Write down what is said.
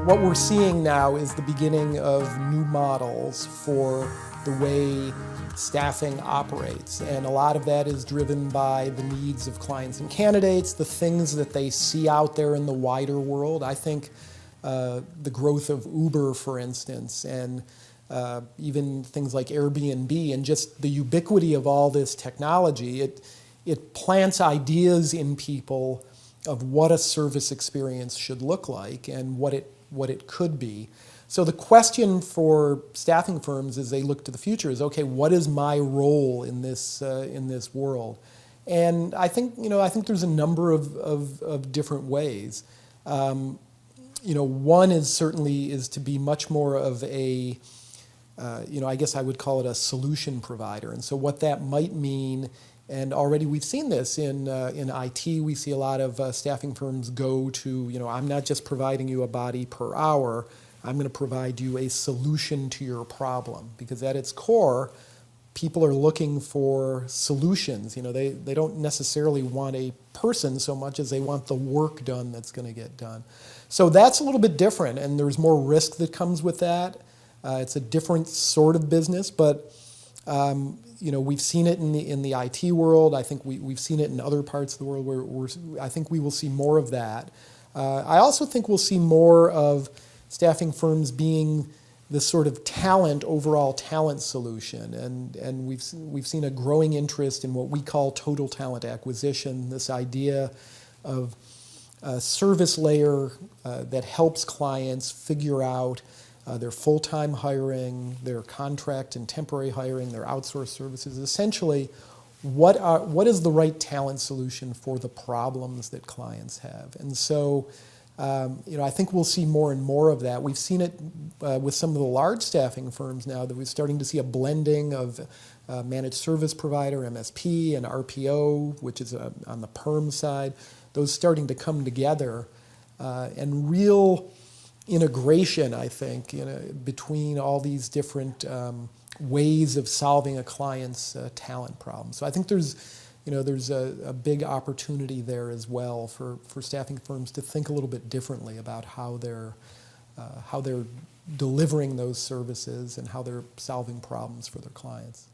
What we're seeing now is the beginning of new models for the way staffing operates. And a lot of that is driven by the needs of clients and candidates, the things that they see out there in the wider world. I think the growth of Uber, for instance, and even things like Airbnb, and just the ubiquity of all this technology, it plants ideas in people of what a service experience should look like and what it could be. So the question for staffing firms as they look to the future is, okay, what is my role in this world? And I think there's a number of different ways. One is certainly to be much more of a, I guess I would call it a solution provider. And so what that might mean, and already we've seen this in IT, we see a lot of staffing firms go to, I'm not just providing you a body per hour, I'm going to provide you a solution to your problem. Because at its core, people are looking for solutions. They don't necessarily want a person so much as they want the work done that's going to get done. So that's a little bit different, and there's more risk that comes with that. It's a different sort of business, but we've seen it in the IT world. I think we've seen it in other parts of the world where I think we will see more of that. I also think we'll see more of staffing firms being this sort of overall talent solution, and we've seen a growing interest in what we call total talent acquisition. This idea of a service layer that helps clients figure out their full-time hiring, their contract and temporary hiring, their outsourced services. Essentially, what is the right talent solution for the problems that clients have? And so, I think we'll see more and more of that. We've seen it with some of the large staffing firms now, that we're starting to see a blending of managed service provider, MSP, and RPO, which is on the perm side. Those starting to come together, and real integration, I think, between all these different ways of solving a client's talent problem. So I think there's a big opportunity there as well for staffing firms to think a little bit differently about how they're delivering those services and how they're solving problems for their clients.